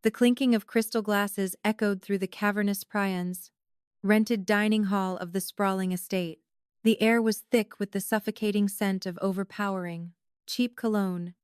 The clinking of crystal glasses echoed through the cavernous prions, rented dining hall of the sprawling estate. The air was thick with the suffocating scent of overpowering, cheap cologne,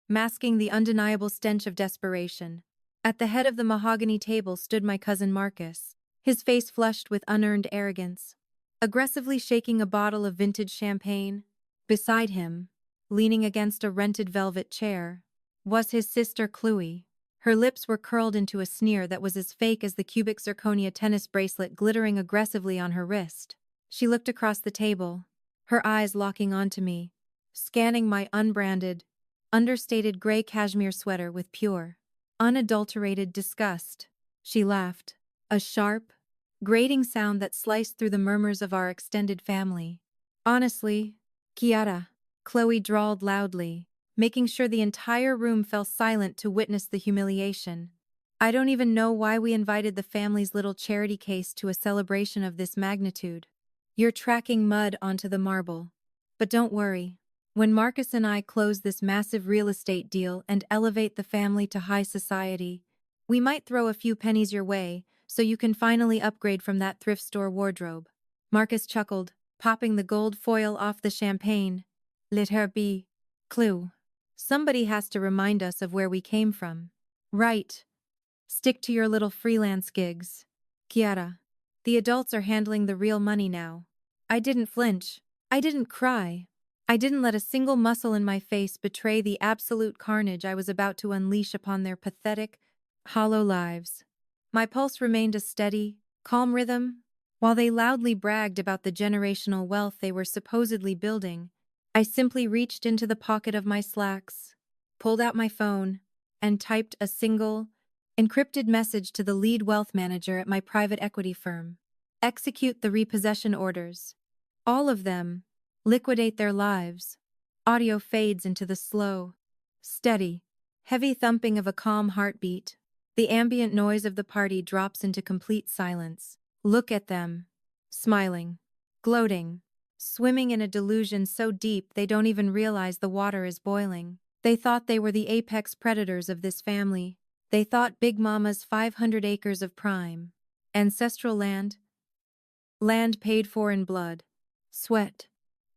masking the undeniable stench of desperation. At the head of the mahogany table stood my cousin Marcus, his face flushed with unearned arrogance, aggressively shaking a bottle of vintage champagne. Beside him, leaning against a rented velvet chair, was his sister Chloe. Her lips were curled into a sneer that was as fake as the cubic zirconia tennis bracelet glittering aggressively on her wrist. She looked across the table, her eyes locking onto me, scanning my unbranded, understated gray cashmere sweater with pure, unadulterated disgust. She laughed, a sharp, grating sound that sliced through the murmurs of our extended family. Honestly, Kiara, Chloe drawled loudly, making sure the entire room fell silent to witness the humiliation. I don't even know why we invited the family's little charity case to a celebration of this magnitude. You're tracking mud onto the marble. But don't worry. When Marcus and I close this massive real estate deal and elevate the family to high society, we might throw a few pennies your way so you can finally upgrade from that thrift store wardrobe. Marcus chuckled, popping the gold foil off the champagne. Let her be. Clue. Somebody has to remind us of where we came from. Right. Stick to your little freelance gigs. Kiara. The adults are handling the real money now. I didn't flinch. I didn't cry. I didn't let a single muscle in my face betray the absolute carnage I was about to unleash upon their pathetic, hollow lives. My pulse remained a steady, calm rhythm. While they loudly bragged about the generational wealth they were supposedly building, I simply reached into the pocket of my slacks, pulled out my phone, and typed a single, encrypted message to the lead wealth manager at my private equity firm. Execute the repossession orders. All of them. Liquidate their lives. Audio fades into the slow, steady, heavy thumping of a calm heartbeat. The ambient noise of the party drops into complete silence. Look at them. Smiling. Gloating. Swimming in a delusion so deep they don't even realize the water is boiling. They thought they were the apex predators of this family. They thought Big Mama's 500 acres of prime, ancestral land paid for in blood, sweat,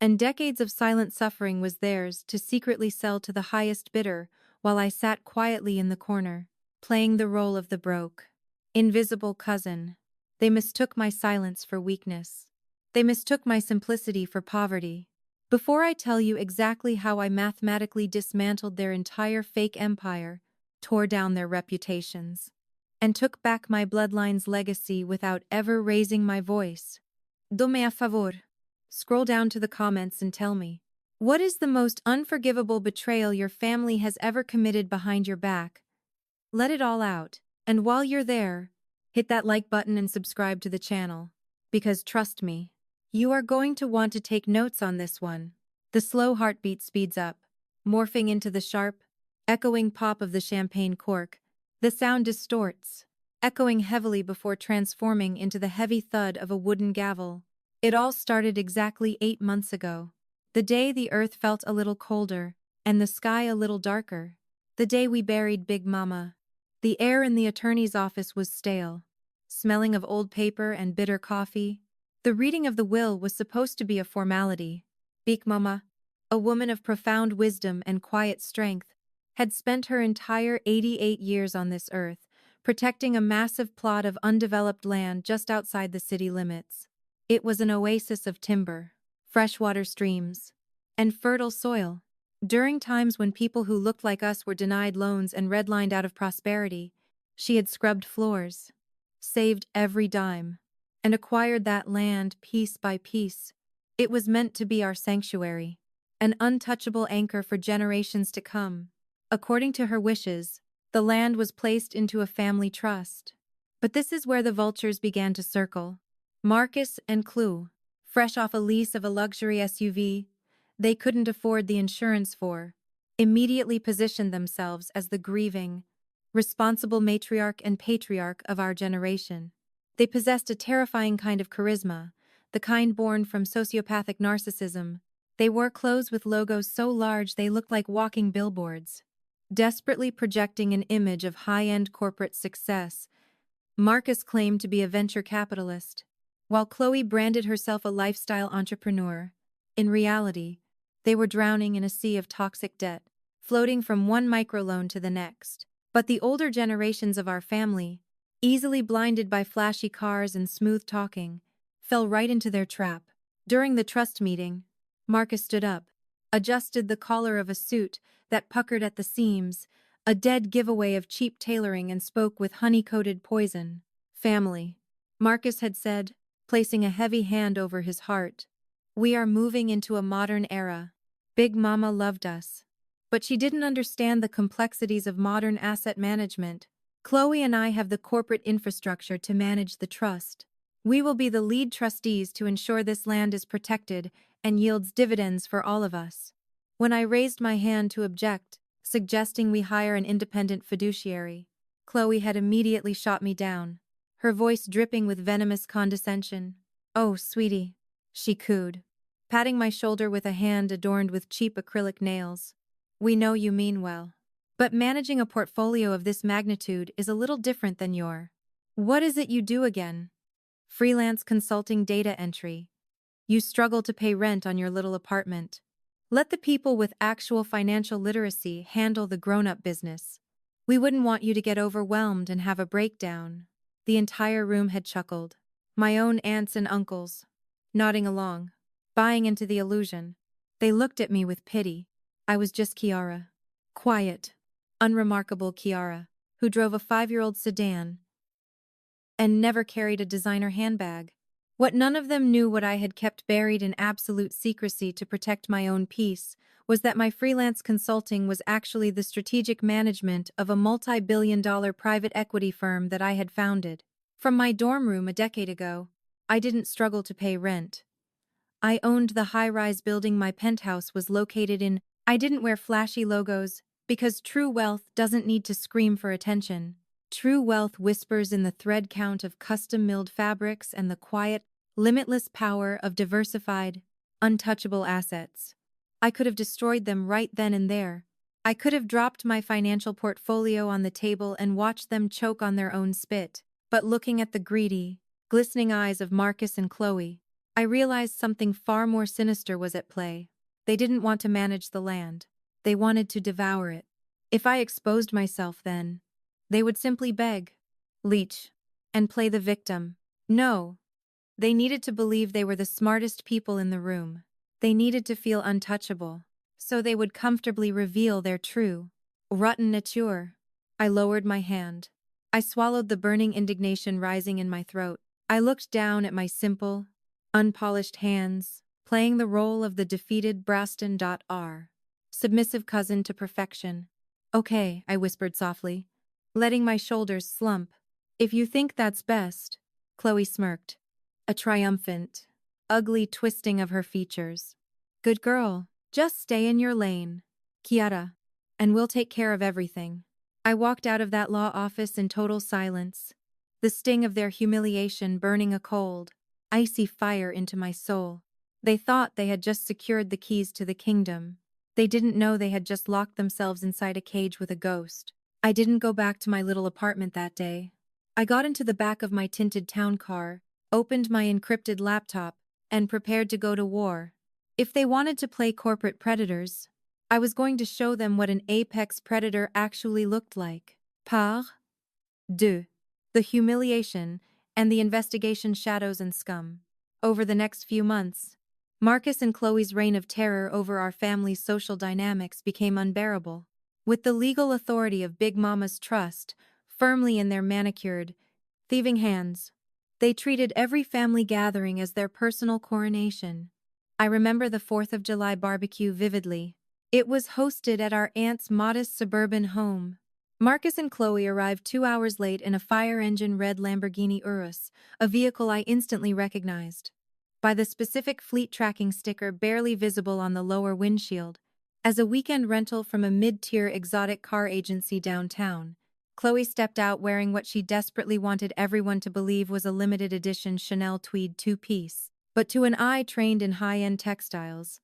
and decades of silent suffering was theirs to secretly sell to the highest bidder while I sat quietly in the corner, playing the role of the broke, invisible cousin. They mistook my silence for weakness. They mistook my simplicity for poverty. Before I tell you exactly how I mathematically dismantled their entire fake empire, tore down their reputations, and took back my bloodline's legacy without ever raising my voice, dome a favor. Scroll down to the comments and tell me, what is the most unforgivable betrayal your family has ever committed behind your back? Let it all out. And while you're there, hit that like button and subscribe to the channel. Because trust me, you are going to want to take notes on this one. The slow heartbeat speeds up, morphing into the sharp, echoing pop of the champagne cork. The sound distorts, echoing heavily before transforming into the heavy thud of a wooden gavel. It all started exactly 8 months ago. The day the earth felt a little colder, and the sky a little darker. The day we buried Big Mama. The air in the attorney's office was stale, smelling of old paper and bitter coffee. The reading of the will was supposed to be a formality. Big Mama, a woman of profound wisdom and quiet strength, had spent her entire 88 years on this earth, protecting a massive plot of undeveloped land just outside the city limits. It was an oasis of timber, freshwater streams, and fertile soil. During times when people who looked like us were denied loans and redlined out of prosperity, she had scrubbed floors, saved every dime, and acquired that land piece by piece. It was meant to be our sanctuary, an untouchable anchor for generations to come. According to her wishes, the land was placed into a family trust. But this is where the vultures began to circle. Marcus and Chloe, fresh off a lease of a luxury SUV they couldn't afford the insurance for, immediately positioned themselves as the grieving, responsible matriarch and patriarch of our generation. They possessed a terrifying kind of charisma, the kind born from sociopathic narcissism. They wore clothes with logos so large they looked like walking billboards. desperately projecting an image of high-end corporate success. Marcus claimed to be a venture capitalist, while Chloe branded herself a lifestyle entrepreneur. In reality, they were drowning in a sea of toxic debt, floating from one microloan to the next. But the older generations of our family, easily blinded by flashy cars and smooth talking, fell right into their trap. During the trust meeting, Marcus stood up, adjusted the collar of a suit that puckered at the seams, a dead giveaway of cheap tailoring, and spoke with honey-coated poison. Family, Marcus had said, placing a heavy hand over his heart. We are moving into a modern era. Big Mama loved us, but she didn't understand the complexities of modern asset management. Chloe and I have the corporate infrastructure to manage the trust. We will be the lead trustees to ensure this land is protected and yields dividends for all of us. When I raised my hand to object, suggesting we hire an independent fiduciary, Chloe had immediately shot me down, her voice dripping with venomous condescension. "Oh, sweetie," she cooed, patting my shoulder with a hand adorned with cheap acrylic nails. "We know you mean well. But managing a portfolio of this magnitude is a little different than your. What is it you do again?" "Freelance consulting, data entry. You struggle to pay rent on your little apartment. Let the people with actual financial literacy handle the grown-up business. We wouldn't want you to get overwhelmed and have a breakdown." The entire room had chuckled. My own aunts and uncles, nodding along, buying into the illusion. They looked at me with pity. I was just Kiara. Quiet, unremarkable Kiara, who drove a 5-year-old sedan and never carried a designer handbag. What none of them knew, what I had kept buried in absolute secrecy to protect my own peace, was that my freelance consulting was actually the strategic management of a multi-billion-dollar private equity firm that I had founded. From my dorm room a decade ago, I didn't struggle to pay rent. I owned the high-rise building my penthouse was located in. I didn't wear flashy logos, because true wealth doesn't need to scream for attention. True wealth whispers in the thread count of custom-milled fabrics and the quiet, limitless power of diversified, untouchable assets. I could have destroyed them right then and there. I could have dropped my financial portfolio on the table and watched them choke on their own spit. But looking at the greedy, glistening eyes of Marcus and Chloe, I realized something far more sinister was at play. They didn't want to manage the land. They wanted to devour it. If I exposed myself then, they would simply beg, leech, and play the victim. No. They needed to believe they were the smartest people in the room. They needed to feel untouchable, so they would comfortably reveal their true, rotten nature. I lowered my hand. I swallowed the burning indignation rising in my throat. I looked down at my simple, unpolished hands, playing the role of the defeated Braston.R. submissive cousin to perfection. "Okay," I whispered softly, letting my shoulders slump. "If you think that's best," Chloe smirked, a triumphant, ugly twisting of her features. "Good girl. Just stay in your lane, Kiara, and we'll take care of everything." I walked out of that law office in total silence, the sting of their humiliation burning a cold, icy fire into my soul. They thought they had just secured the keys to the kingdom. They didn't know they had just locked themselves inside a cage with a ghost. I didn't go back to my little apartment that day. I got into the back of my tinted town car, opened my encrypted laptop, and prepared to go to war. If they wanted to play corporate predators, I was going to show them what an apex predator actually looked like. Part 2. The Humiliation and the Investigation, Shadows and Scum. Over the next few months, Marcus and Chloe's reign of terror over our family's social dynamics became unbearable. With the legal authority of Big Mama's trust firmly in their manicured, thieving hands, they treated every family gathering as their personal coronation. I remember the 4th of July barbecue vividly. It was hosted at our aunt's modest suburban home. Marcus and Chloe arrived 2 hours late in a fire-engine red Lamborghini Urus, a vehicle I instantly recognized by the specific fleet tracking sticker barely visible on the lower windshield. As a weekend rental from a mid-tier exotic car agency downtown, Chloe stepped out wearing what she desperately wanted everyone to believe was a limited edition Chanel tweed two-piece. But to an eye trained in high-end textiles,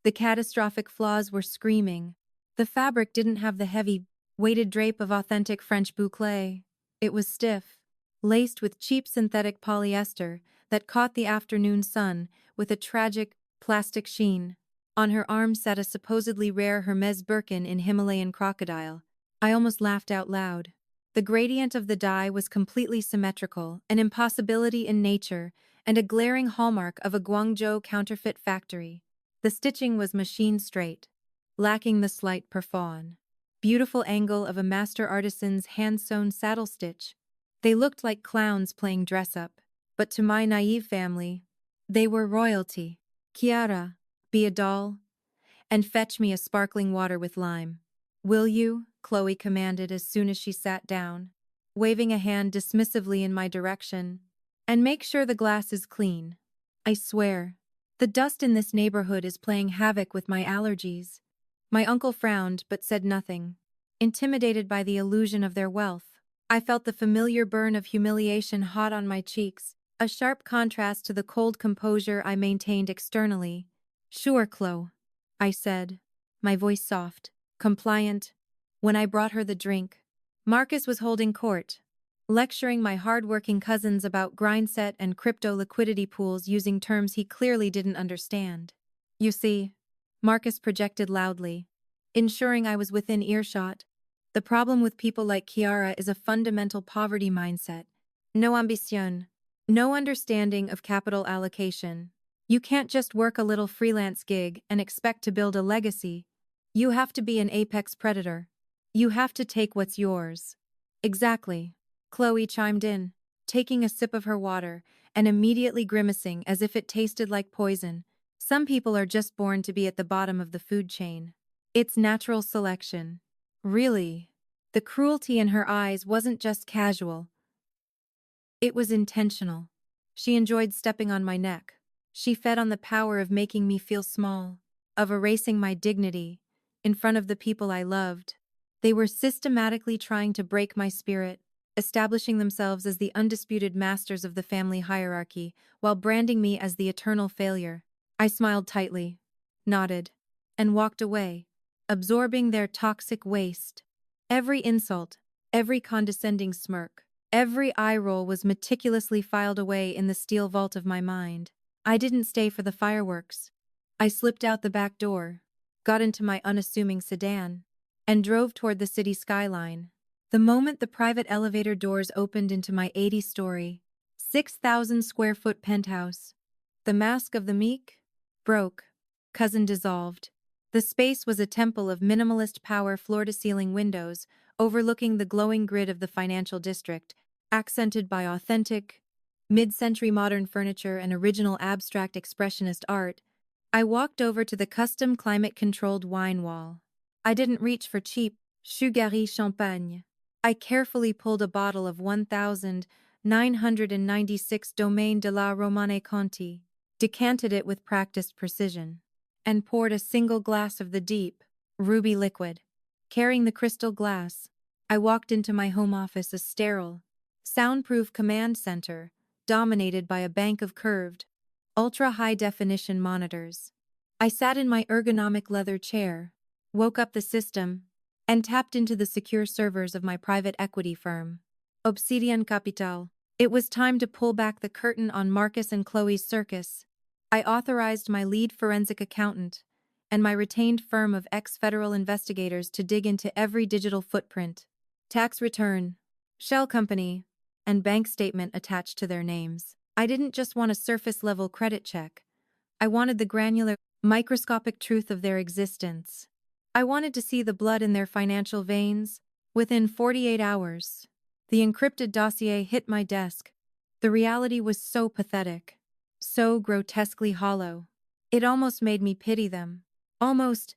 the catastrophic flaws were screaming. The fabric didn't have the heavy, weighted drape of authentic French boucle. It was stiff, laced with cheap synthetic polyester that caught the afternoon sun with a tragic, plastic sheen. On her arm sat a supposedly rare Hermes Birkin in Himalayan crocodile. I almost laughed out loud. The gradient of the dye was completely symmetrical, an impossibility in nature, and a glaring hallmark of a Guangzhou counterfeit factory. The stitching was machine straight, lacking the slight perform. Beautiful angle of a master artisan's hand-sewn saddle stitch. They looked like clowns playing dress-up, but to my naive family, they were royalty. Chiara, be a doll, and fetch me a sparkling water with lime. Will you? Chloe commanded as soon as she sat down, waving a hand dismissively in my direction. And make sure the glass is clean. I swear, the dust in this neighborhood is playing havoc with my allergies. My uncle frowned but said nothing, intimidated by the illusion of their wealth. I felt the familiar burn of humiliation hot on my cheeks, a sharp contrast to the cold composure I maintained externally. Sure, Chloe, I said, my voice soft, compliant. When I brought her the drink, Marcus was holding court, lecturing my hard-working cousins about grindset and crypto liquidity pools using terms he clearly didn't understand. You see, Marcus projected loudly, ensuring I was within earshot. The problem with people like Chiara is a fundamental poverty mindset. No ambition, no understanding of capital allocation. You can't just work a little freelance gig and expect to build a legacy. You have to be an apex predator. You have to take what's yours. Exactly. Chloe chimed in, taking a sip of her water and immediately grimacing as if it tasted like poison. Some people are just born to be at the bottom of the food chain. It's natural selection. Really? The cruelty in her eyes wasn't just casual. It was intentional. She enjoyed stepping on my neck. She fed on the power of making me feel small, of erasing my dignity in front of the people I loved. They were systematically trying to break my spirit, establishing themselves as the undisputed masters of the family hierarchy, while branding me as the eternal failure. I smiled tightly, nodded, and walked away, absorbing their toxic waste. Every insult, every condescending smirk, every eye roll was meticulously filed away in the steel vault of my mind. I didn't stay for the fireworks. I slipped out the back door, got into my unassuming sedan, and drove toward the city skyline. The moment the private elevator doors opened into my 80-story, 6,000-square-foot penthouse, the mask of the meek broke, cousin dissolved. The space was a temple of minimalist power floor-to-ceiling windows overlooking the glowing grid of the financial district, accented by authentic, mid-century modern furniture and original abstract expressionist art. I walked over to the custom climate-controlled wine wall. I didn't reach for cheap, Chougarry champagne. I carefully pulled a bottle of 1996 Domaine de la Romane Conti, decanted it with practiced precision, and poured a single glass of the deep, ruby liquid. Carrying the crystal glass, I walked into my home office, a sterile, soundproof command center, dominated by a bank of curved, ultra-high-definition monitors. I sat in my ergonomic leather chair, woke up the system, and tapped into the secure servers of my private equity firm, Obsidian Capital. It was time to pull back the curtain on Marcus and Chloe's circus. I authorized my lead forensic accountant and my retained firm of ex-federal investigators to dig into every digital footprint, tax return, shell company, and bank statement attached to their names. I didn't just want a surface-level credit check. I wanted the granular, microscopic truth of their existence. I wanted to see the blood in their financial veins. Within 48 hours, the encrypted dossier hit my desk. The reality was so pathetic, so grotesquely hollow. It almost made me pity them. Almost.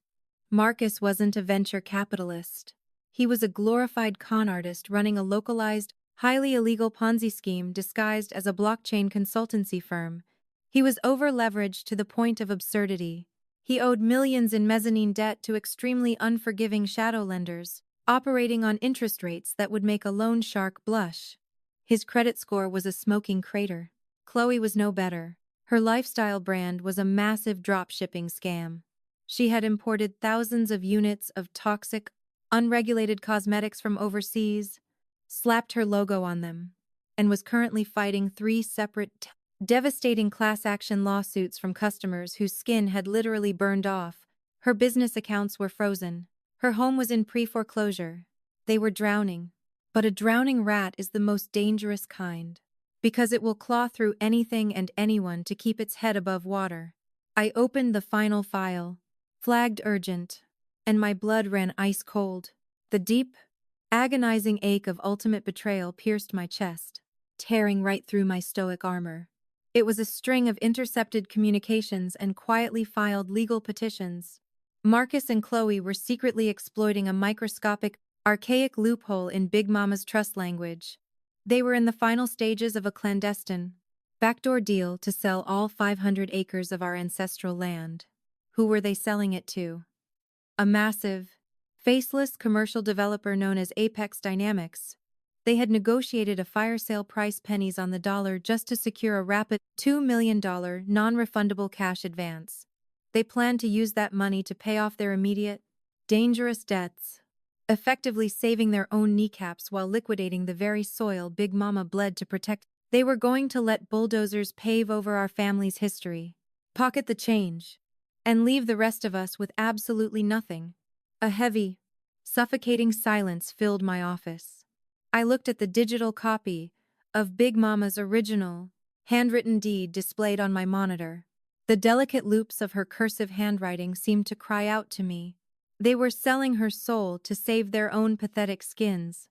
Marcus wasn't a venture capitalist. He was a glorified con artist running a localized, highly illegal Ponzi scheme disguised as a blockchain consultancy firm. He was over-leveraged to the point of absurdity. He owed millions in mezzanine debt to extremely unforgiving shadow lenders, operating on interest rates that would make a loan shark blush. His credit score was a smoking crater. Chloe was no better. Her lifestyle brand was a massive drop-shipping scam. She had imported thousands of units of toxic, unregulated cosmetics from overseas, slapped her logo on them, and was currently fighting three separate, devastating class action lawsuits from customers whose skin had literally burned off. Her business accounts were frozen. Her home was in pre-foreclosure. They were drowning. But a drowning rat is the most dangerous kind, because it will claw through anything and anyone to keep its head above water. I opened the final file, flagged urgent, and my blood ran ice cold. The deep, agonizing ache of ultimate betrayal pierced my chest, tearing right through my stoic armor. It was a string of intercepted communications and quietly filed legal petitions. Marcus and Chloe were secretly exploiting a microscopic, archaic loophole in Big Mama's trust language. They were in the final stages of a clandestine, backdoor deal to sell all 500 acres of our ancestral land. Who were they selling it to? A massive, faceless commercial developer known as Apex Dynamics. They had negotiated a fire sale price pennies on the dollar just to secure a rapid $2 million non-refundable cash advance. They planned to use that money to pay off their immediate, dangerous debts, effectively saving their own kneecaps while liquidating the very soil Big Mama bled to protect. They were going to let bulldozers pave over our family's history, pocket the change, and leave the rest of us with absolutely nothing. A heavy, suffocating silence filled my office. I looked at the digital copy of Big Mama's original, handwritten deed displayed on my monitor. The delicate loops of her cursive handwriting seemed to cry out to me. They were selling her soul to save their own pathetic skins.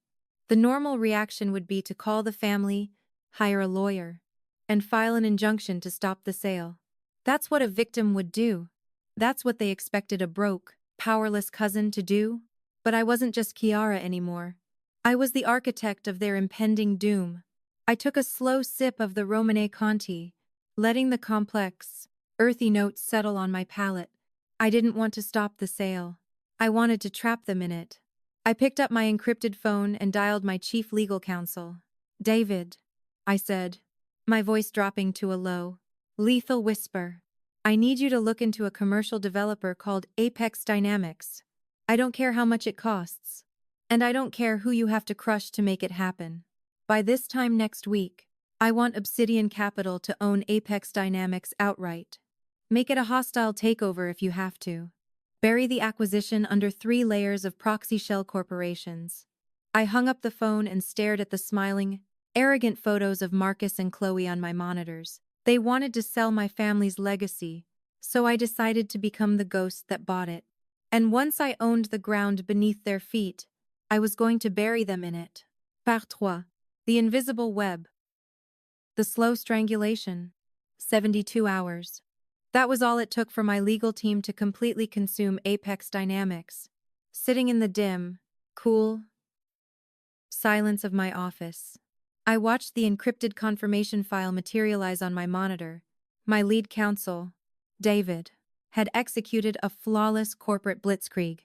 The normal reaction would be to call the family, hire a lawyer, and file an injunction to stop the sale. That's what a victim would do. That's what they expected a broke, powerless cousin to do. But I wasn't just Kiara anymore. I was the architect of their impending doom. I took a slow sip of the Romane Conti, letting the complex, earthy notes settle on my palate. I didn't want to stop the sale. I wanted to trap them in it. I picked up my encrypted phone and dialed my chief legal counsel. "David," I said, my voice dropping to a low, lethal whisper. "I need you to look into a commercial developer called Apex Dynamics. I don't care how much it costs. And I don't care who you have to crush to make it happen. By this time next week, I want Obsidian Capital to own Apex Dynamics outright. Make it a hostile takeover if you have to. Bury the acquisition under 3 layers of proxy shell corporations." I hung up the phone and stared at the smiling, arrogant photos of Marcus and Chloe on my monitors. They wanted to sell my family's legacy, so I decided to become the ghost that bought it. And once I owned the ground beneath their feet, I was going to bury them in it. Par-trois. The invisible web. The slow strangulation. 72 hours. That was all it took for my legal team to completely consume Apex Dynamics. Sitting in the dim, cool silence of my office, I watched the encrypted confirmation file materialize on my monitor. My lead counsel, David, had executed a flawless corporate blitzkrieg.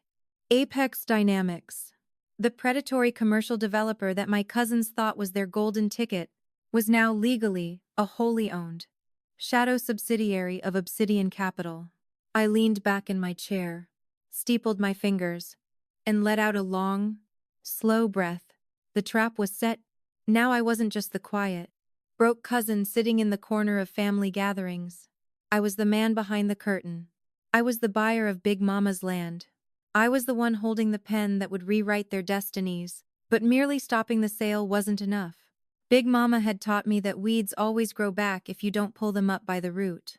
Apex Dynamics, the predatory commercial developer that my cousins thought was their golden ticket, was now legally a wholly owned shadow subsidiary of Obsidian Capital. I leaned back in my chair, steepled my fingers, and let out a long, slow breath. The trap was set. Now I wasn't just the quiet, broke cousin sitting in the corner of family gatherings. I was the man behind the curtain. I was the buyer of Big Mama's land. I was the one holding the pen that would rewrite their destinies. But merely stopping the sale wasn't enough. Big Mama had taught me that weeds always grow back if you don't pull them up by the root.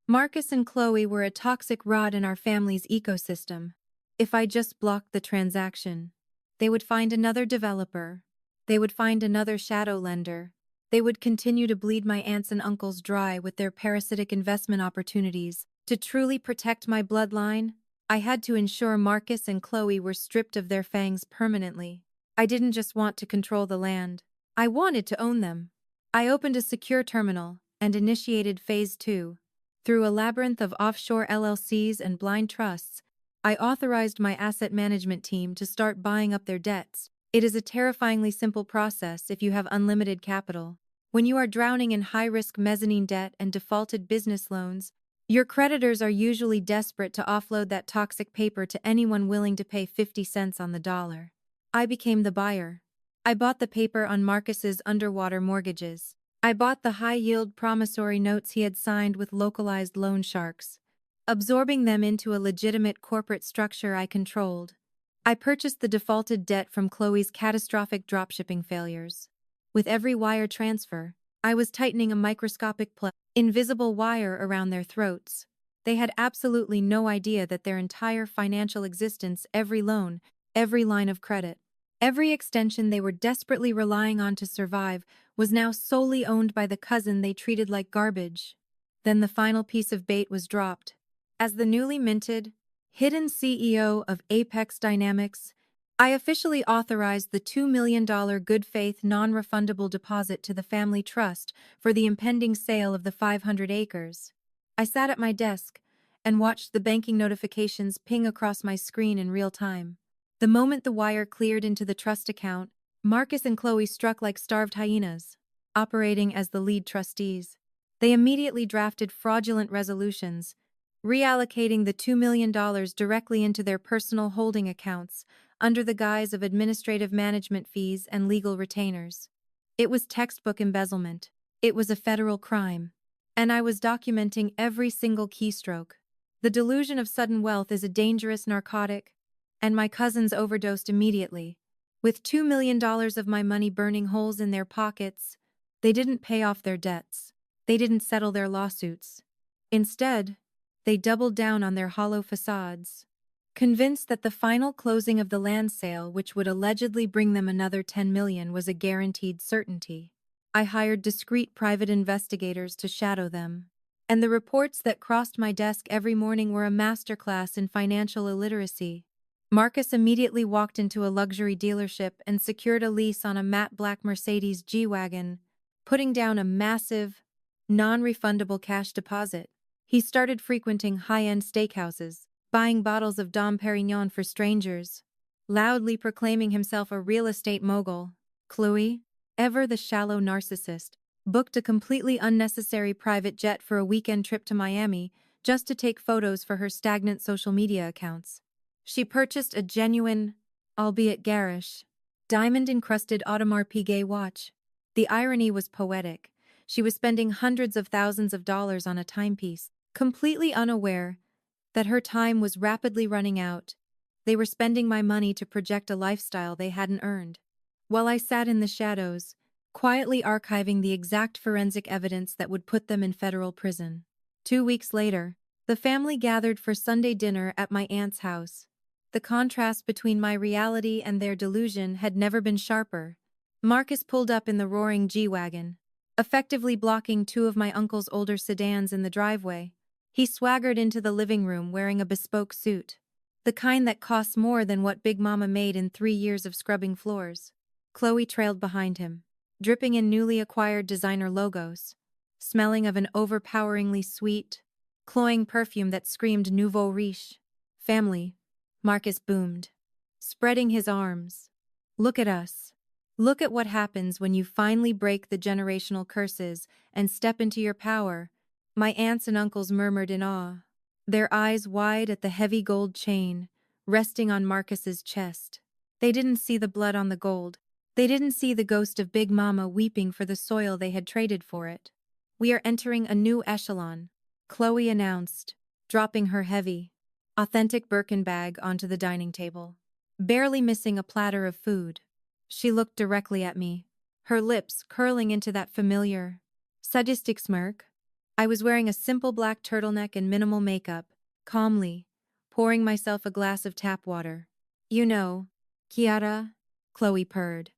Marcus and Chloe were a toxic rod in our family's ecosystem. If I just blocked the transaction, they would find another developer. They would find another shadow lender. They would continue to bleed my aunts and uncles dry with their parasitic investment opportunities. To truly protect my bloodline, I had to ensure Marcus and Chloe were stripped of their fangs permanently. I didn't just want to control the land. I wanted to own them. I opened a secure terminal and initiated Phase 2. Through a labyrinth of offshore LLCs and blind trusts, I authorized my asset management team to start buying up their debts. It is a terrifyingly simple process if you have unlimited capital. When you are drowning in high-risk mezzanine debt and defaulted business loans, Your creditors are usually desperate to offload that toxic paper to anyone willing to pay 50 cents on the dollar. I became the buyer. I bought the paper on Marcus's underwater mortgages. I bought the high-yield promissory notes he had signed with localized loan sharks, absorbing them into a legitimate corporate structure I controlled. I purchased the defaulted debt from Chloe's catastrophic dropshipping failures. With every wire transfer, I was tightening a microscopic invisible wire around their throats. They had absolutely no idea that their entire financial existence, every loan, every line of credit, every extension they were desperately relying on to survive, was now solely owned by the cousin they treated like garbage. Then the final piece of bait was dropped. As the newly minted, hidden CEO of Apex Dynamics, I officially authorized the $2 million good faith non-refundable deposit to the family trust for the impending sale of the 500 acres. I sat at my desk and watched the banking notifications ping across my screen in real time. The moment the wire cleared into the trust account, Marcus and Chloe struck like starved hyenas, operating as the lead trustees. They immediately drafted fraudulent resolutions, reallocating the $2 million directly into their personal holding accounts under the guise of administrative management fees and legal retainers. It was textbook embezzlement. It was a federal crime. And I was documenting every single keystroke. The delusion of sudden wealth is a dangerous narcotic, and my cousins overdosed immediately. With $2 million of my money burning holes in their pockets, they didn't pay off their debts. They didn't settle their lawsuits. Instead, they doubled down on their hollow facades. Convinced that the final closing of the land sale, which would allegedly bring them another $10 million, was a guaranteed certainty, I hired discreet private investigators to shadow them. And the reports that crossed my desk every morning were a masterclass in financial illiteracy. Marcus immediately walked into a luxury dealership and secured a lease on a matte black Mercedes G-Wagon, putting down a massive, non-refundable cash deposit. He started frequenting high-end steakhouses, buying bottles of Dom Perignon for strangers, loudly proclaiming himself a real estate mogul. Chloe, ever the shallow narcissist, booked a completely unnecessary private jet for a weekend trip to Miami just to take photos for her stagnant social media accounts. She purchased a genuine, albeit garish, diamond-encrusted Audemars Piguet watch. The irony was poetic. She was spending hundreds of thousands of dollars on a timepiece, completely unaware that her time was rapidly running out. They were spending my money to project a lifestyle they hadn't earned. While I sat in the shadows, quietly archiving the exact forensic evidence that would put them in federal prison. 2 weeks later, the family gathered for Sunday dinner at my aunt's house. The contrast between my reality and their delusion had never been sharper. Marcus pulled up in the roaring G-Wagon, effectively blocking two of my uncle's older sedans in the driveway. He swaggered into the living room wearing a bespoke suit, the kind that costs more than what Big Mama made in 3 years of scrubbing floors. Chloe trailed behind him, dripping in newly acquired designer logos, smelling of an overpoweringly sweet, cloying perfume that screamed nouveau riche. Family, Marcus boomed, spreading his arms. Look at us. Look at what happens when you finally break the generational curses and step into your power. My aunts and uncles murmured in awe, their eyes wide at the heavy gold chain resting on Marcus's chest. They didn't see the blood on the gold. They didn't see the ghost of Big Mama weeping for the soil they had traded for it. We are entering a new echelon, Chloe announced, dropping her heavy, authentic Birkin bag onto the dining table, barely missing a platter of food. She looked directly at me, her lips curling into that familiar, sadistic smirk. I was wearing a simple black turtleneck and minimal makeup, calmly, pouring myself a glass of tap water. You know, Kiara, Chloe purred,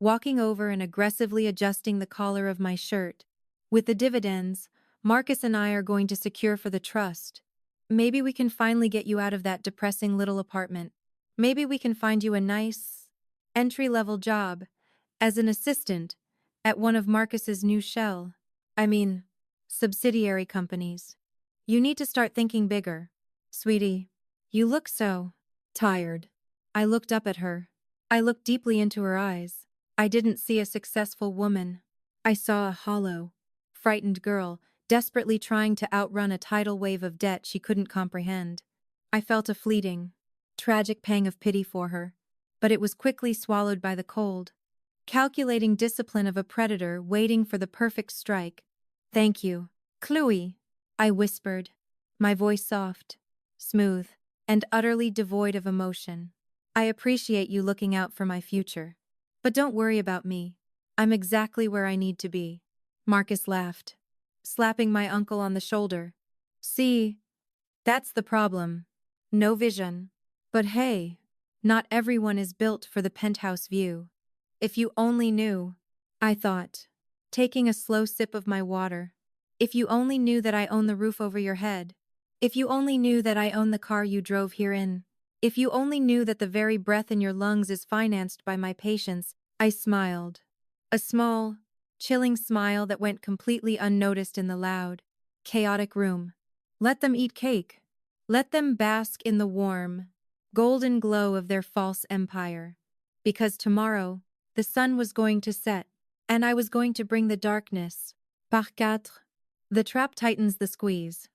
walking over and aggressively adjusting the collar of my shirt. With the dividends, Marcus and I are going to secure for the trust. Maybe we can finally get you out of that depressing little apartment. Maybe we can find you a nice, entry-level job as an assistant at one of Marcus's new subsidiary companies. You need to start thinking bigger. Sweetie, you look so tired. I looked up at her. I looked deeply into her eyes. I didn't see a successful woman. I saw a hollow, frightened girl desperately trying to outrun a tidal wave of debt she couldn't comprehend. I felt a fleeting, tragic pang of pity for her, but it was quickly swallowed by the cold, calculating discipline of a predator waiting for the perfect strike. "Thank you, Chloe," I whispered, my voice soft, smooth, and utterly devoid of emotion. "I appreciate you looking out for my future. But don't worry about me. I'm exactly where I need to be." Marcus laughed, slapping my uncle on the shoulder. "See, that's the problem. No vision. But hey, not everyone is built for the penthouse view. If you only knew," I thought, taking a slow sip of my water. "If you only knew that I own the roof over your head. If you only knew that I own the car you drove here in. If you only knew that the very breath in your lungs is financed by my patience." I smiled. A small, chilling smile that went completely unnoticed in the loud, chaotic room. Let them eat cake. Let them bask in the warm, golden glow of their false empire. Because tomorrow, the sun was going to set, and I was going to bring the darkness. Par quatre. The trap tightens the squeeze.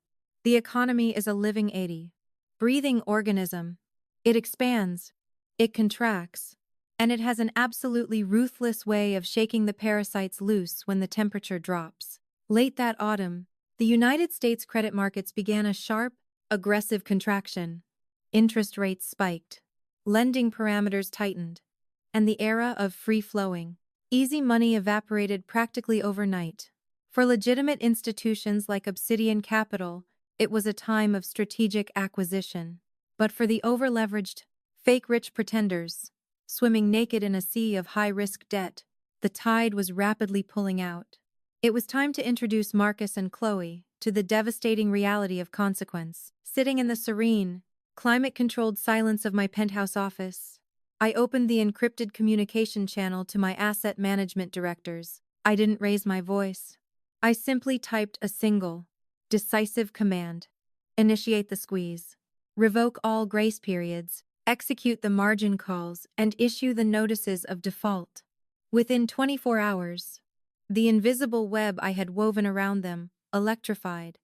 The economy is a living 80, breathing organism. It expands. It contracts. And it has an absolutely ruthless way of shaking the parasites loose when the temperature drops. Late that autumn, the United States credit markets began a sharp, aggressive contraction. Interest rates spiked. Lending parameters tightened. And the era of free-flowing, easy money evaporated practically overnight. For legitimate institutions like Obsidian Capital, it was a time of strategic acquisition. But for the overleveraged, fake-rich pretenders, swimming naked in a sea of high-risk debt, the tide was rapidly pulling out. It was time to introduce Marcus and Chloe to the devastating reality of consequence. Sitting in the serene, climate-controlled silence of my penthouse office, I opened the encrypted communication channel to my asset management directors. I didn't raise my voice. I simply typed a single, decisive command. Initiate the squeeze. Revoke all grace periods. Execute the margin calls and issue the notices of default. Within 24 hours, the invisible web I had woven around them electrified.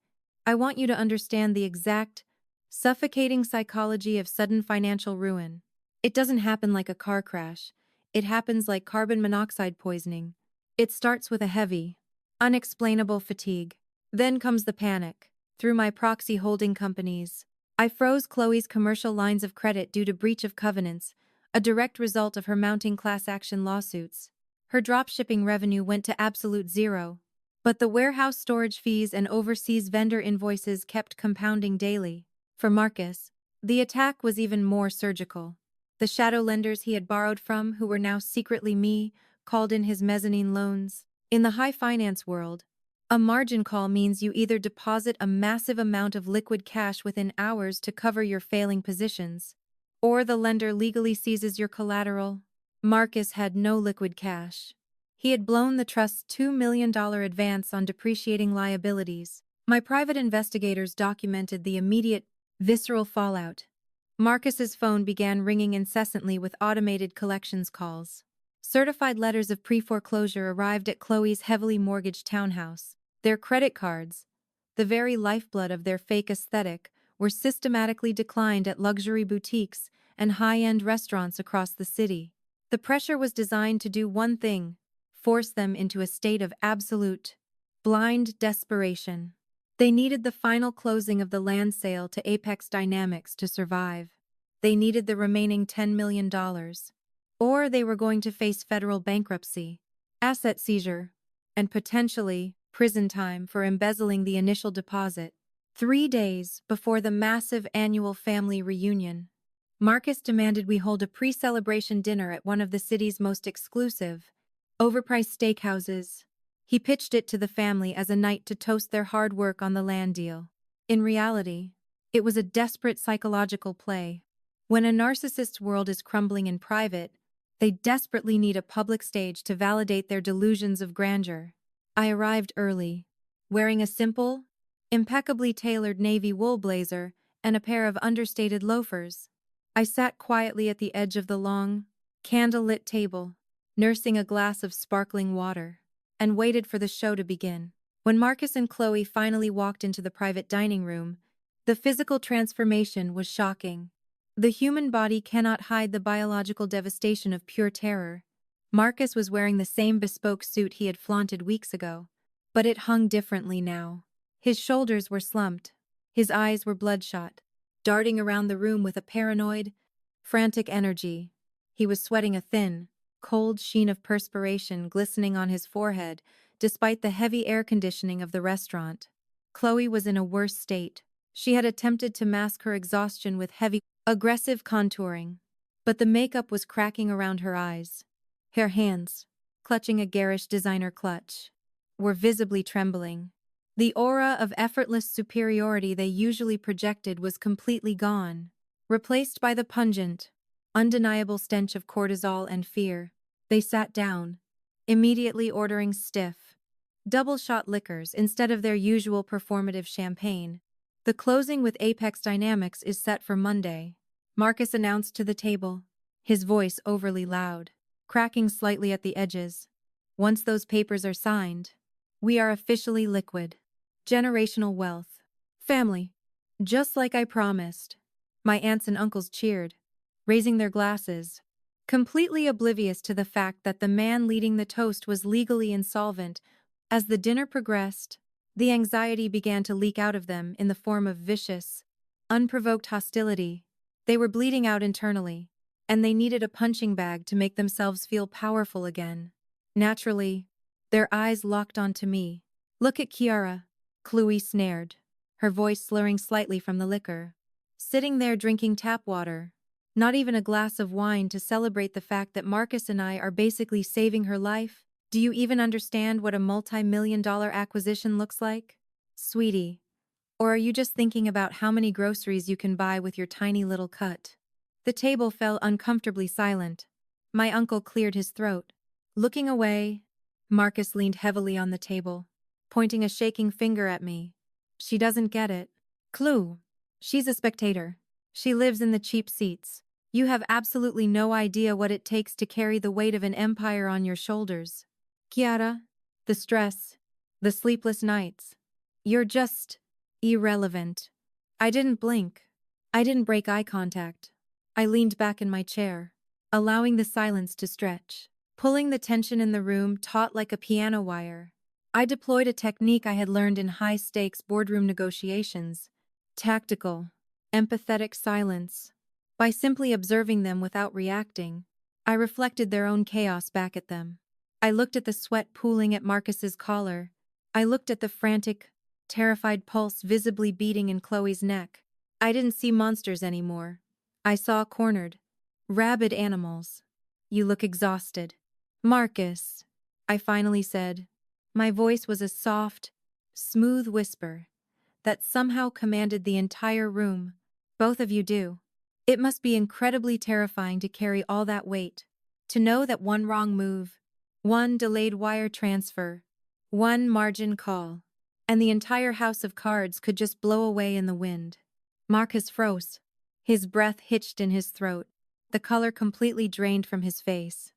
I want you to understand the exact, suffocating psychology of sudden financial ruin. It doesn't happen like a car crash. It happens like carbon monoxide poisoning. It starts with a heavy, unexplainable fatigue. Then comes the panic. Through my proxy holding companies, I froze Chloe's commercial lines of credit due to breach of covenants, a direct result of her mounting class action lawsuits. Her dropshipping revenue went to absolute zero. But the warehouse storage fees and overseas vendor invoices kept compounding daily. For Marcus, the attack was even more surgical. The shadow lenders he had borrowed from, who were now secretly me, called in his mezzanine loans. In the high finance world, a margin call means you either deposit a massive amount of liquid cash within hours to cover your failing positions, or the lender legally seizes your collateral. Marcus had no liquid cash. He had blown the trust's $2 million advance on depreciating liabilities. My private investigators documented the immediate, visceral fallout. Marcus's phone began ringing incessantly with automated collections calls. Certified letters of pre-foreclosure arrived at Chloe's heavily mortgaged townhouse. Their credit cards, the very lifeblood of their fake aesthetic, were systematically declined at luxury boutiques and high-end restaurants across the city. The pressure was designed to do one thing: force them into a state of absolute, blind desperation. They needed the final closing of the land sale to Apex Dynamics to survive. They needed the remaining $10 million. Or they were going to face federal bankruptcy, asset seizure, and potentially prison time for embezzling the initial deposit. 3 days before the massive annual family reunion, Marcus demanded we hold a pre-celebration dinner at one of the city's most exclusive, overpriced steakhouses. He pitched it to the family as a night to toast their hard work on the land deal. In reality, it was a desperate psychological play. When a narcissist's world is crumbling in private, they desperately need a public stage to validate their delusions of grandeur. I arrived early, wearing a simple, impeccably tailored navy wool blazer and a pair of understated loafers. I sat quietly at the edge of the long, candle-lit table, nursing a glass of sparkling water, and waited for the show to begin. When Marcus and Chloe finally walked into the private dining room, the physical transformation was shocking. The human body cannot hide the biological devastation of pure terror. Marcus was wearing the same bespoke suit he had flaunted weeks ago, but it hung differently now. His shoulders were slumped, his eyes were bloodshot, darting around the room with a paranoid, frantic energy. He was sweating a thin, cold sheen of perspiration glistening on his forehead, despite the heavy air conditioning of the restaurant. Chloe was in a worse state. She had attempted to mask her exhaustion with heavy, aggressive contouring, but the makeup was cracking around her eyes. Her hands, clutching a garish designer clutch, were visibly trembling. The aura of effortless superiority they usually projected was completely gone, replaced by the pungent, undeniable stench of cortisol and fear. They sat down, immediately ordering stiff, double-shot liquors instead of their usual performative champagne. The closing with Apex Dynamics is set for Monday, Marcus announced to the table, his voice overly loud, cracking slightly at the edges. Once those papers are signed, we are officially liquid. Generational wealth. Family. Just like I promised. My aunts and uncles cheered, raising their glasses, completely oblivious to the fact that the man leading the toast was legally insolvent. As the dinner progressed, the anxiety began to leak out of them in the form of vicious, unprovoked hostility. They were bleeding out internally, and they needed a punching bag to make themselves feel powerful again. Naturally, their eyes locked onto me. Look at Kiara, Chloe snared, her voice slurring slightly from the liquor. Sitting there drinking tap water, not even a glass of wine to celebrate the fact that Marcus and I are basically saving her life. Do you even understand what a multi-million-dollar acquisition looks like? Sweetie, or are you just thinking about how many groceries you can buy with your tiny little cut? The table fell uncomfortably silent. My uncle cleared his throat. Looking away, Marcus leaned heavily on the table, pointing a shaking finger at me. She doesn't get it. Clue. She's a spectator. She lives in the cheap seats. You have absolutely no idea what it takes to carry the weight of an empire on your shoulders. Kiara, the stress, the sleepless nights. You're just irrelevant. I didn't blink. I didn't break eye contact. I leaned back in my chair, allowing the silence to stretch, pulling the tension in the room taut like a piano wire. I deployed a technique I had learned in high-stakes boardroom negotiations. Tactical, empathetic silence. By simply observing them without reacting, I reflected their own chaos back at them. I looked at the sweat pooling at Marcus's collar. I looked at the frantic, terrified pulse visibly beating in Chloe's neck. I didn't see monsters anymore. I saw cornered, rabid animals. You look exhausted. Marcus, I finally said. My voice was a soft, smooth whisper that somehow commanded the entire room. Both of you do. It must be incredibly terrifying to carry all that weight, to know that one wrong move, one delayed wire transfer, one margin call, and the entire house of cards could just blow away in the wind. Marcus froze, his breath hitched in his throat, the color completely drained from his face,